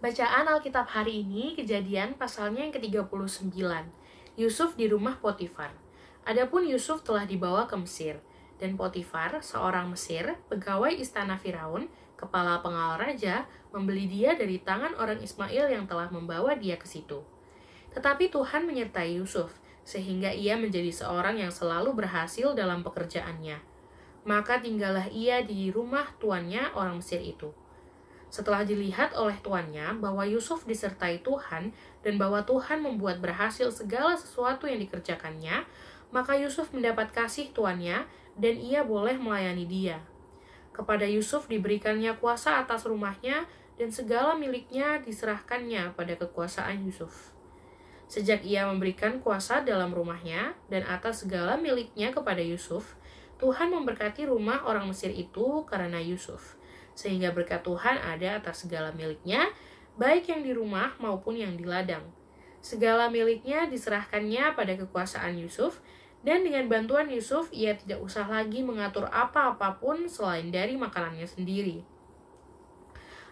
Bacaan Alkitab hari ini Kejadian pasalnya yang ke-39. Yusuf di rumah Potifar. Adapun Yusuf telah dibawa ke Mesir, dan Potifar, seorang Mesir, pegawai istana Firaun, kepala pengawal raja, membeli dia dari tangan orang Ismail yang telah membawa dia ke situ. Tetapi Tuhan menyertai Yusuf, sehingga ia menjadi seorang yang selalu berhasil dalam pekerjaannya. Maka tinggallah ia di rumah tuannya orang Mesir itu. Setelah dilihat oleh tuannya bahwa Yusuf disertai Tuhan dan bahwa Tuhan membuat berhasil segala sesuatu yang dikerjakannya, maka Yusuf mendapat kasih tuannya dan ia boleh melayani dia. Kepada Yusuf diberikannya kuasa atas rumahnya dan segala miliknya diserahkannya pada kekuasaan Yusuf. Sejak ia memberikan kuasa dalam rumahnya dan atas segala miliknya kepada Yusuf, Tuhan memberkati rumah orang Mesir itu karena Yusuf. Sehingga berkat Tuhan ada atas segala miliknya, baik yang di rumah maupun yang di ladang. Segala miliknya diserahkannya pada kekuasaan Yusuf, dan dengan bantuan Yusuf ia tidak usah lagi mengatur apa-apapun selain dari makanannya sendiri.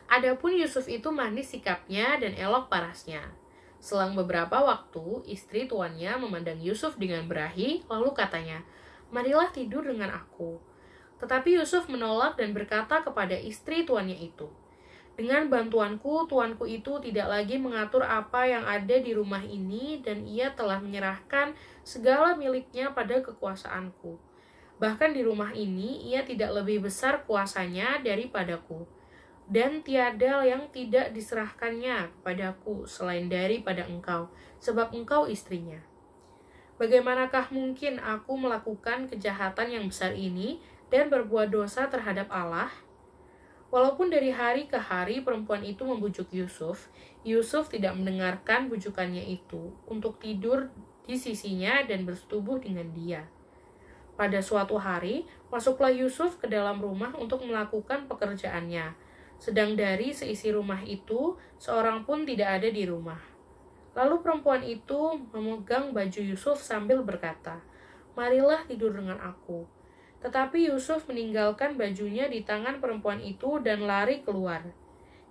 Adapun Yusuf itu manis sikapnya dan elok parasnya. Selang beberapa waktu, istri tuannya memandang Yusuf dengan berahi, lalu katanya, "Marilah tidur dengan aku." Tetapi Yusuf menolak dan berkata kepada istri tuannya itu, "Dengan bantuanku, tuanku itu tidak lagi mengatur apa yang ada di rumah ini dan ia telah menyerahkan segala miliknya pada kekuasaanku. Bahkan di rumah ini ia tidak lebih besar kuasanya daripadaku. Dan tiada yang tidak diserahkannya kepadaku selain daripada engkau, sebab engkau istrinya. Bagaimanakah mungkin aku melakukan kejahatan yang besar ini dan berbuat dosa terhadap Allah?" Walaupun dari hari ke hari perempuan itu membujuk Yusuf, Yusuf tidak mendengarkan bujukannya itu untuk tidur di sisinya dan bersetubuh dengan dia. Pada suatu hari, masuklah Yusuf ke dalam rumah untuk melakukan pekerjaannya. Sedang dari seisi rumah itu, seorang pun tidak ada di rumah. Lalu perempuan itu memegang baju Yusuf sambil berkata, "Marilah tidur dengan aku." Tetapi Yusuf meninggalkan bajunya di tangan perempuan itu dan lari keluar.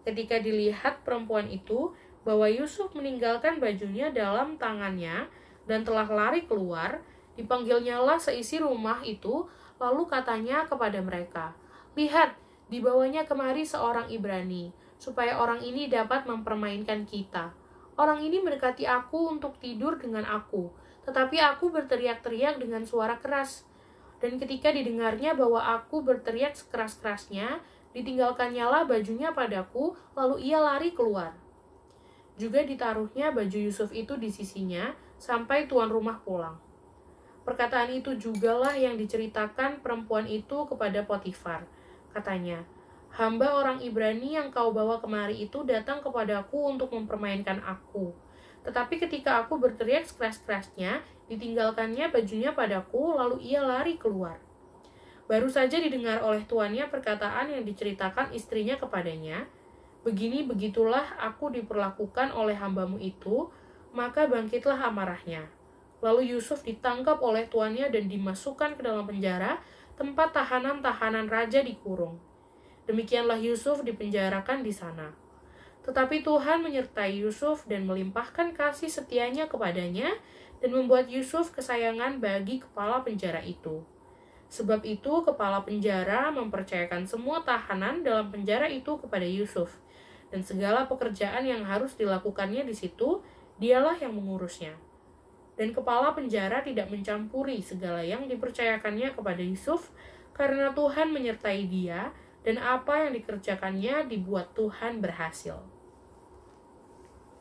Ketika dilihat perempuan itu bahwa Yusuf meninggalkan bajunya dalam tangannya dan telah lari keluar, dipanggilnyalah seisi rumah itu, lalu katanya kepada mereka, "Lihat, dibawanya kemari seorang Ibrani, supaya orang ini dapat mempermainkan kita. Orang ini mendekati aku untuk tidur dengan aku, tetapi aku berteriak-teriak dengan suara keras. Dan ketika didengarnya bahwa aku berteriak sekeras-kerasnya, ditinggalkannyalah bajunya padaku, lalu ia lari keluar." Juga ditaruhnya baju Yusuf itu di sisinya, sampai tuan rumah pulang. Perkataan itu jugalah yang diceritakan perempuan itu kepada Potifar. Katanya, "Hamba orang Ibrani yang kau bawa kemari itu datang kepadaku untuk mempermainkan aku. Tetapi ketika aku berteriak sekeras-kerasnya, ditinggalkannya bajunya padaku, lalu ia lari keluar." Baru saja didengar oleh tuannya perkataan yang diceritakan istrinya kepadanya, "Begini-begitulah aku diperlakukan oleh hambamu itu," maka bangkitlah amarahnya. Lalu Yusuf ditangkap oleh tuannya dan dimasukkan ke dalam penjara, tempat tahanan-tahanan raja dikurung. Demikianlah Yusuf dipenjarakan di sana. Tetapi Tuhan menyertai Yusuf dan melimpahkan kasih setianya kepadanya dan membuat Yusuf kesayangan bagi kepala penjara itu. Sebab itu kepala penjara mempercayakan semua tahanan dalam penjara itu kepada Yusuf, dan segala pekerjaan yang harus dilakukannya di situ, dialah yang mengurusnya. Dan kepala penjara tidak mencampuri segala yang dipercayakannya kepada Yusuf, karena Tuhan menyertai dia, dan apa yang dikerjakannya dibuat Tuhan berhasil.